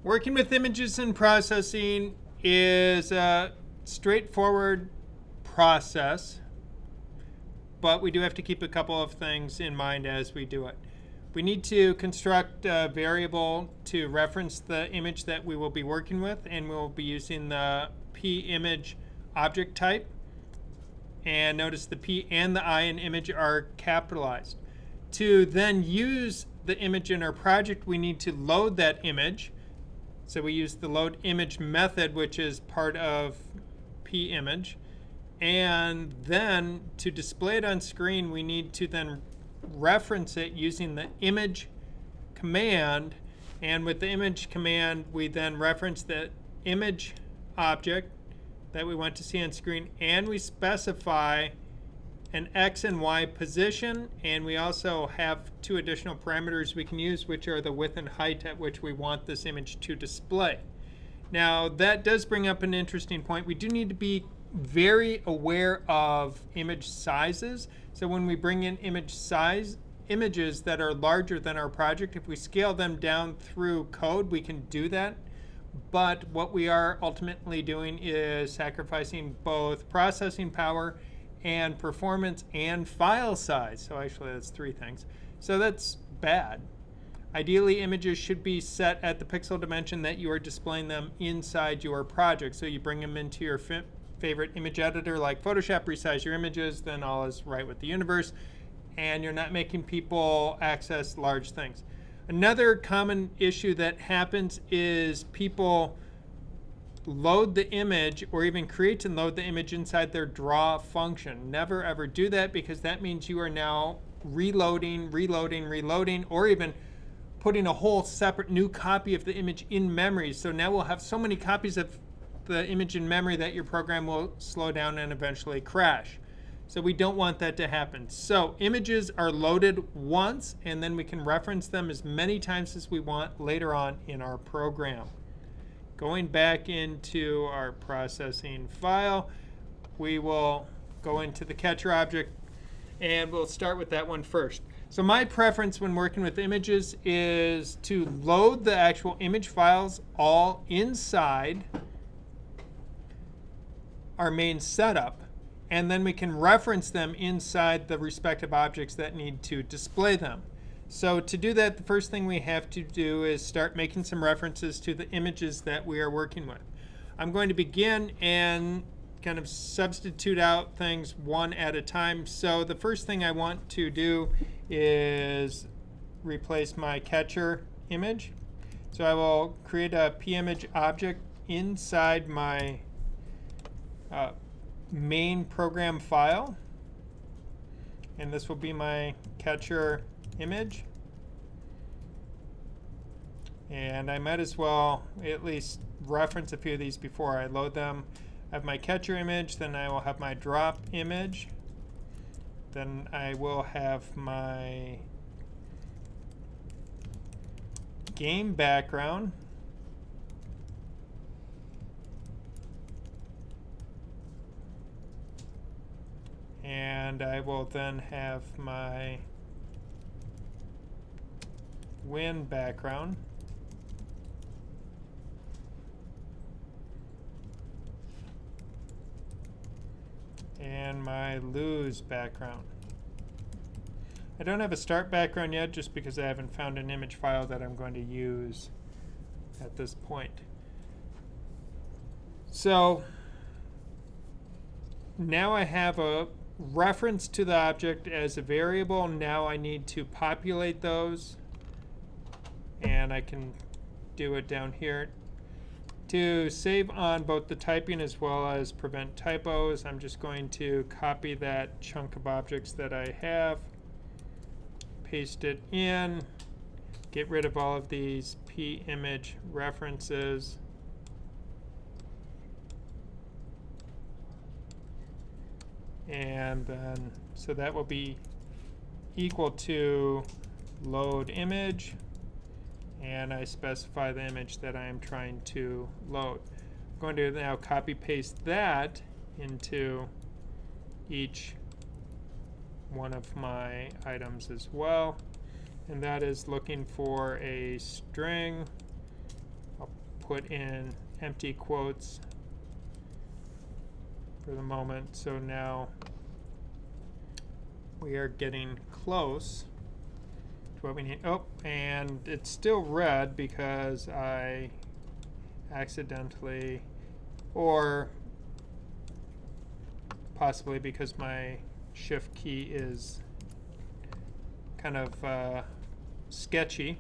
Working with images and processing is a straightforward process, but we do have to keep a couple of things in mind as we do it. We need to construct a variable to reference the image that we will be working with, and we'll be using the pImage object type. And notice the P and the I in image are capitalized. To then use the image in our project, we need to load that image. So we use the load image method, which is part of pImage. And then to display it on screen, we need to then reference it using the image command. And with the image command, we then reference the image object that we want to see on screen, and we specify an X and Y position, and we also have two additional parameters we can use, which are the width and height at which we want this image to display. Now, that does bring up an interesting point. We do need to be very aware of image sizes. So when we bring in images that are larger than our project, if we scale them down through code, we can do that. But what we are ultimately doing is sacrificing both processing power and performance and file size. So actually that's three things. So that's bad. Ideally, images should be set at the pixel dimension that you are displaying them inside your project. So you bring them into your favorite image editor like Photoshop, resize your images, then all is right with the universe, and you're not making people access large things. Another common issue that happens is people load the image or even create and load the image inside their draw function. Never ever do that, because that means you are now reloading, or even putting a whole separate new copy of the image in memory. So now we'll have so many copies of the image in memory that your program will slow down and eventually crash. So we don't want that to happen. So images are loaded once, and then we can reference them as many times as we want later on in our program. Going back into our processing file, we will go into the catcher object, and we'll start with that one first. So my preference when working with images is to load the actual image files all inside our main setup, and then we can reference them inside the respective objects that need to display them. So to do that, the first thing we have to do is start making some references to the images that we are working with. I'm going to begin and kind of substitute out things one at a time. So the first thing I want to do is replace my catcher image. So I will create a pImage object inside my main program file, and this will be my catcher image. And I might as well at least reference a few of these before I load them. I have my catcher image, then I will have my drop image, then I will have my game background, and I will then have my win background. And my lose background. I don't have a start background yet, just because I haven't found an image file that I'm going to use at this point. So now I have a reference to the object as a variable. Now I need to populate those, and I can do it down here. To save on both the typing as well as prevent typos, I'm just going to copy that chunk of objects that I have, paste it in, get rid of all of these pImage references, and then so that will be equal to load image, and I specify the image that I am trying to load. I'm going to now copy paste that into each one of my items as well, and that is looking for a string. I'll put in empty quotes for the moment. So now we are getting close to what we need. Oh, and it's still red because I accidentally, or possibly because my shift key is kind of sketchy.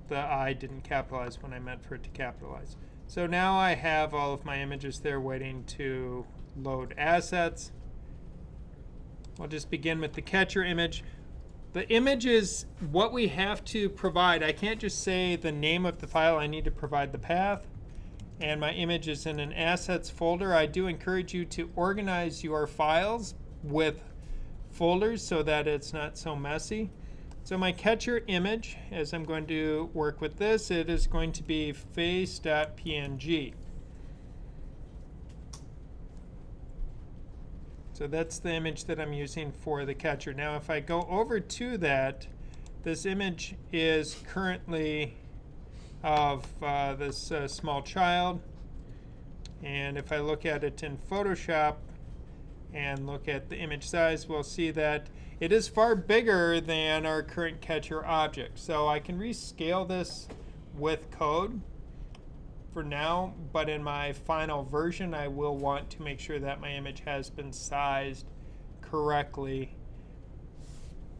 The I didn't capitalize when I meant for it to capitalize. So now I have all of my images there waiting to load assets. We'll just begin with the catcher image. The image is what we have to provide. I can't just say the name of the file. I need to provide the path. And my image is in an assets folder. I do encourage you to organize your files with folders so that it's not so messy. So my catcher image, as I'm going to work with this, it is going to be face.png. So that's the image that I'm using for the catcher. Now if I go over to that, this image is currently of this small child. And if I look at it in Photoshop and look at the image size, we'll see that it is far bigger than our current catcher object. So I can rescale this with code for now, but in my final version I will want to make sure that my image has been sized correctly,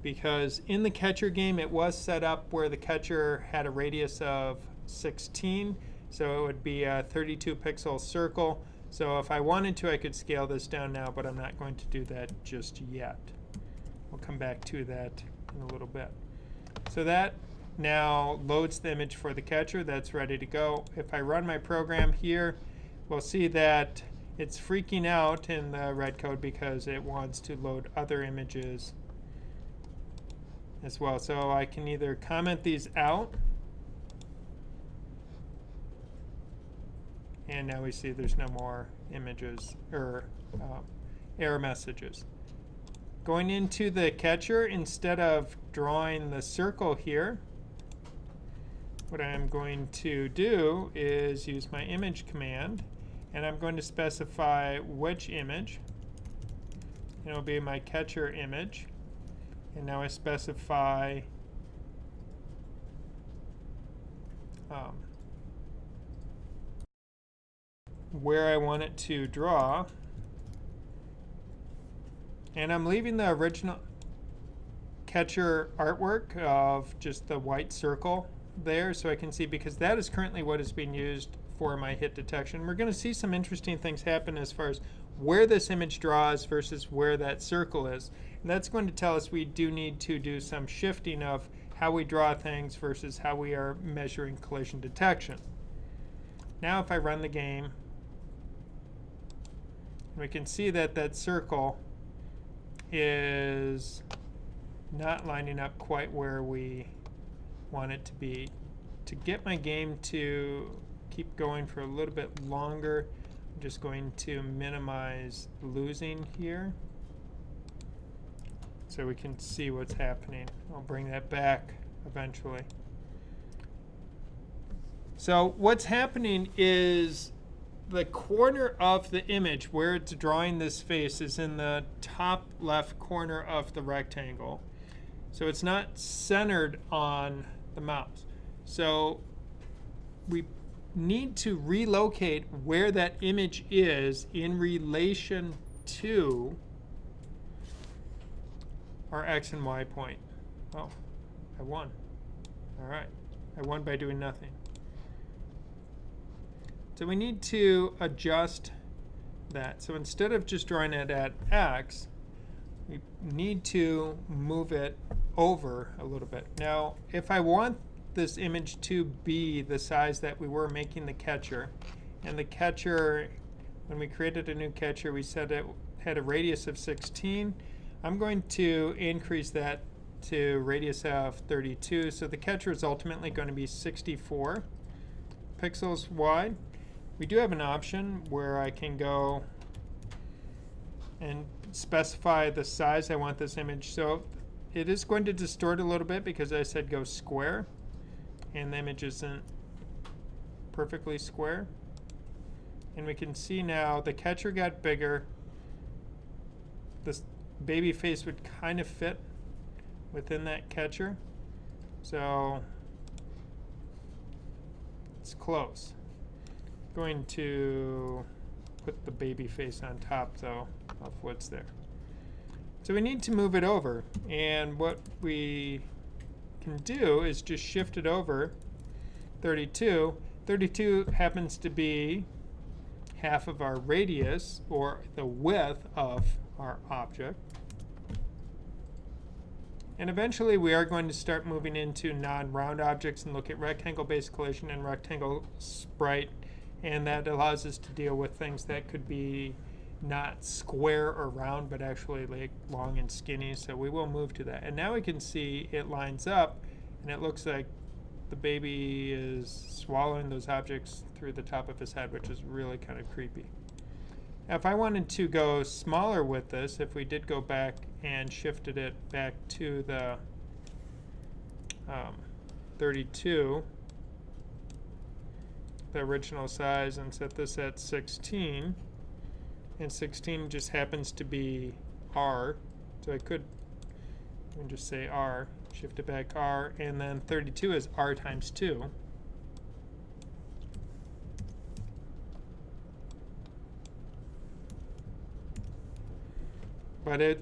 because in the catcher game it was set up where the catcher had a radius of 16, so it would be a 32 pixel circle. So if I wanted to, I could scale this down now, but I'm not going to do that just yet. We'll come back to that in a little bit. So that now loads the image for the catcher. That's ready to go. If I run my program here, we'll see that it's freaking out in the red code because it wants to load other images as well. So I can either comment these out, and now we see there's no more images or error messages. Going into the catcher, instead of drawing the circle here, what I'm going to do is use my image command, and I'm going to specify which image. It'll be my catcher image. And now I specify where I want it to draw. And I'm leaving the original catcher artwork of just the white circle there so I can see, because that is currently what is being used for my hit detection. We're going to see some interesting things happen as far as where this image draws versus where that circle is. And that's going to tell us we do need to do some shifting of how we draw things versus how we are measuring collision detection. Now if I run the game, we can see that that circle is not lining up quite where we want it to be. To get my game to keep going for a little bit longer, I'm just going to minimize losing here so we can see what's happening. I'll bring that back eventually. So what's happening is the corner of the image where it's drawing this face is in the top left corner of the rectangle. So it's not centered on the mouse. So we need to relocate where that image is in relation to our X and Y point. Oh, I won. All right. I won by doing nothing. So we need to adjust that. So instead of just drawing it at X, we need to move it over a little bit. Now, if I want this image to be the size that we were making the catcher, and the catcher, when we created a new catcher, we said it had a radius of 16, I'm going to increase that to radius of 32. So the catcher is ultimately going to be 64 pixels wide. We do have an option where I can go and specify the size I want this image. So it is going to distort a little bit because I said go square, and the image isn't perfectly square. And we can see now the catcher got bigger. This baby face would kind of fit within that catcher. So it's close. Going to put the baby face on top though of what's there. So we need to move it over, and what we can do is just shift it over 32. 32 happens to be half of our radius, or the width of our object. And eventually we are going to start moving into non-round objects and look at rectangle-based collision and rectangle sprite, and that allows us to deal with things that could be not square or round, but actually like long and skinny. So we will move to that. And now we can see it lines up, and it looks like the baby is swallowing those objects through the top of his head, which is really kind of creepy. Now, if I wanted to go smaller with this, if we did go back and shifted it back to the 32, the original size, and set this at 16, and 16 just happens to be R, so I could just say R, shift it back R, and then 32 is R times 2. But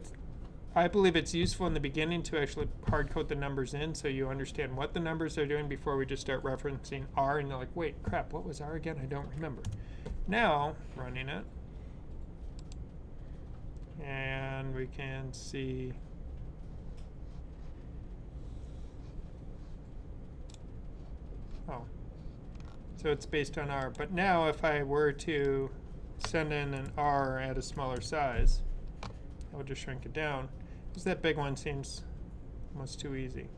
I believe it's useful in the beginning to actually hard code the numbers in so you understand what the numbers are doing before we just start referencing R and you're like, wait, crap, what was R again? I don't remember. Now, running it, and we can see so it's based on R. But now if I were to send in an R at a smaller size, I'll just shrink it down, because that big one seems almost too easy.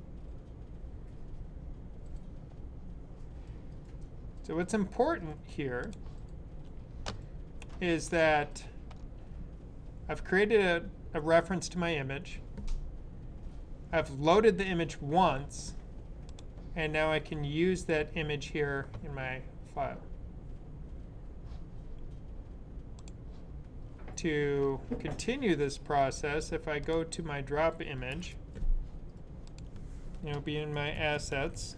So what's important here is that I've created a reference to my image. I've loaded the image once, and now I can use that image here in my file. To continue this process, if I go to my drop image, it'll be in my assets,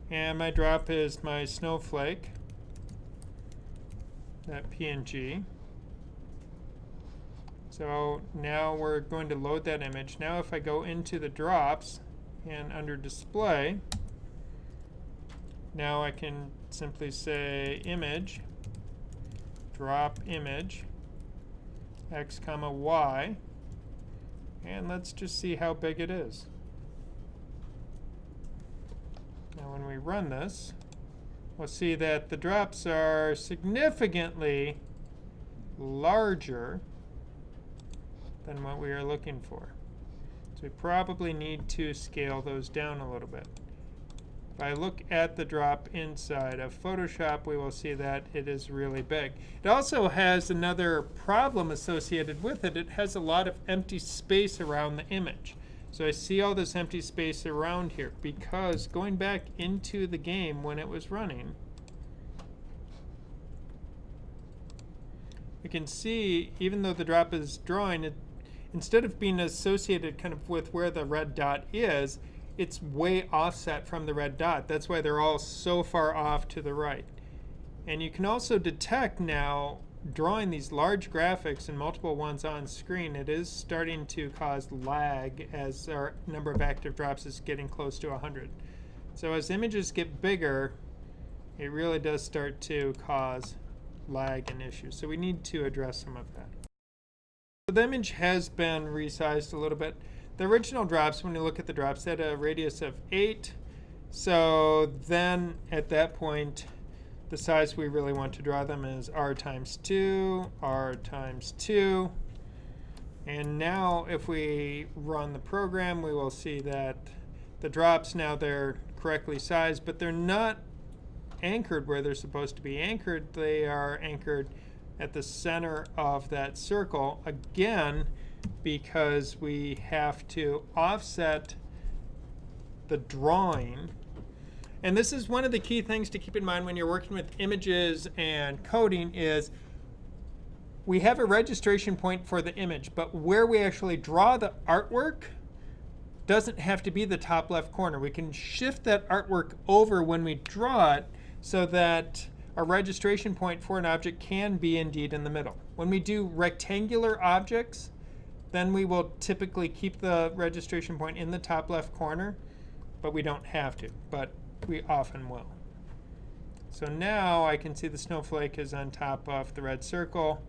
and my drop is my snowflake, that PNG. So now we're going to load that image. Now if I go into the drops and under display, now I can simply say image, drop image, x comma y, and let's just see how big it is. Now when we run this, we'll see that the drops are significantly larger than what we are looking for. So we probably need to scale those down a little bit. If I look at the drop inside of Photoshop, we will see that it is really big. It also has another problem associated with it. It has a lot of empty space around the image. So I see all this empty space around here because going back into the game when it was running, you can see even though the drop is drawing, it, instead of being associated kind of with where the red dot is, it's way offset from the red dot. That's why they're all so far off to the right. And you can also detect now, drawing these large graphics and multiple ones on screen, it is starting to cause lag as our number of active drops is getting close to 100. So as images get bigger, it really does start to cause lag and issues. So we need to address some of that. So the image has been resized a little bit. The original drops, when you look at the drops, had a radius of 8. So then at that point, the size we really want to draw them is R times 2, R times 2. And now if we run the program, we will see that the drops now they're correctly sized, but they're not anchored where they're supposed to be anchored. They are anchored at the center of that circle, again, because we have to offset the drawing And this is one of the key things to keep in mind when you're working with images and coding is we have a registration point for the image, but where we actually draw the artwork doesn't have to be the top left corner. We can shift that artwork over when we draw it so that a registration point for an object can be indeed in the middle. When we do rectangular objects, then we will typically keep the registration point in the top left corner, but we don't have to, but we often will. So now I can see the snowflake is on top of the red circle,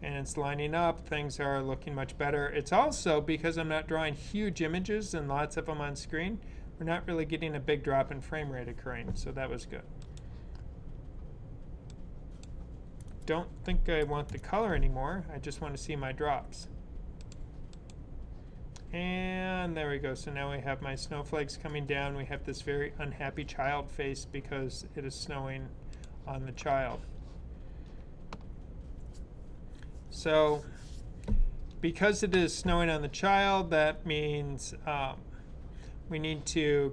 and it's lining up. Things are looking much better. It's also, because I'm not drawing huge images and lots of them on screen, we're not really getting a big drop in frame rate occurring, so that was good. Don't think I want the color anymore. I just want to see my drops. And there we go. So now we have my snowflakes coming down. We have this very unhappy child face because it is snowing on the child. So because it is snowing on the child, that means we need to,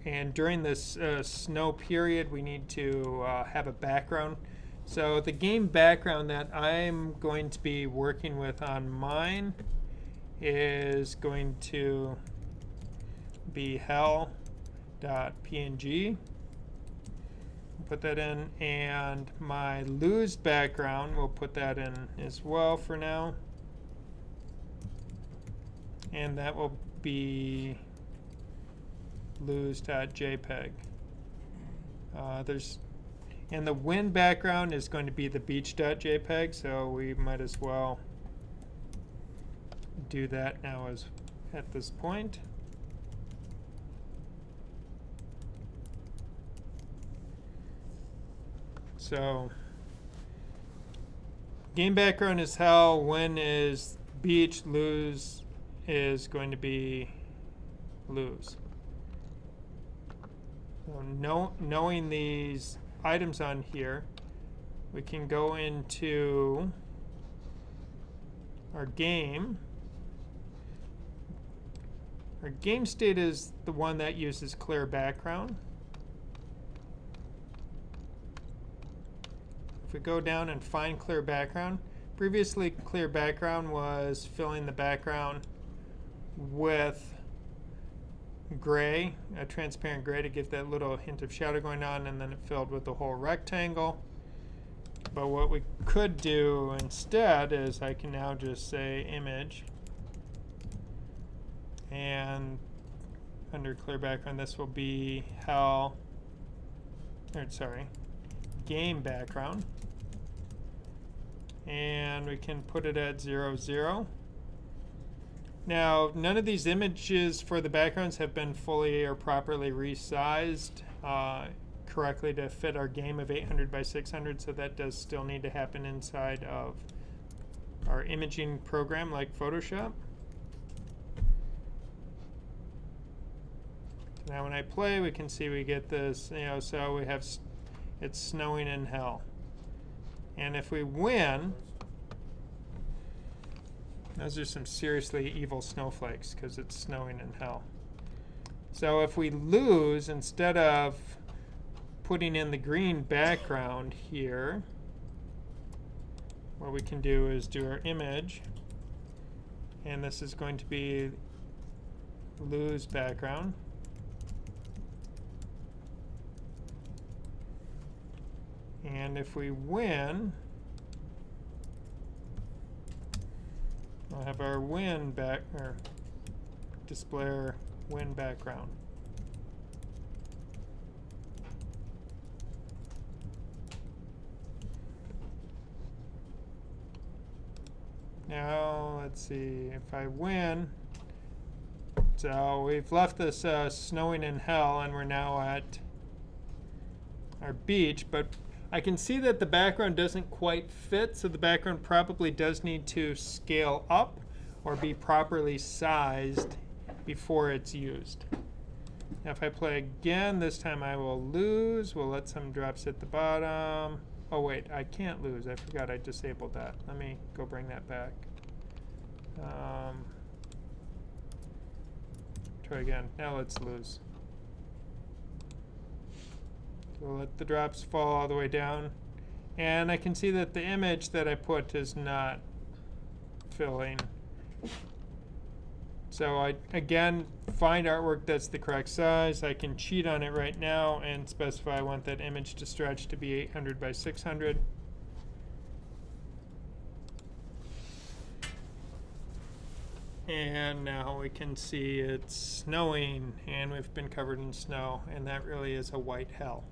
and during this snow period, we need to have a background. So the game background that I'm going to be working with on mine is going to be hell.png. Put that in, and my lose background, we'll put that in as well for now. And that will be lose.jpg. And the wind background is going to be the beach.jpg, so we might as well do that now at this point. So game background is hell, win is beach, lose is going to be lose. So knowing these items on here, we can go into our game. Our game state is the one that uses clear background. If we go down and find clear background, previously clear background was filling the background with gray, a transparent gray to give that little hint of shadow going on, and then it filled with the whole rectangle. But what we could do instead is I can now just say image, and under clear background this will be game background, and we can put it at 0, 0. Now, none of these images for the backgrounds have been fully or properly resized correctly to fit our game of 800 by 600, so that does still need to happen inside of our imaging program like Photoshop. Now when I play, we can see we get this, so we have, it's snowing in hell. And if we win, those are some seriously evil snowflakes because it's snowing in hell. So if we lose, instead of putting in the green background here, what we can do is do our image, and this is going to be lose background. And if we win, we'll have our win display our win background. Now let's see if I win. So we've left this snowing in hell, and we're now at our beach, but I can see that the background doesn't quite fit, so the background probably does need to scale up or be properly sized before it's used. Now if I play again, this time I will lose. We'll let some drops hit the bottom. Oh wait, I can't lose. I forgot I disabled that. Let me go bring that back. Try again. Now let's lose. we'll let the drops fall all the way down. And I can see that the image that I put is not filling. So I, again, find artwork that's the correct size. I can cheat on it right now and specify I want that image to stretch to be 800 by 600. And now we can see it's snowing, and we've been covered in snow, and that really is a white hell.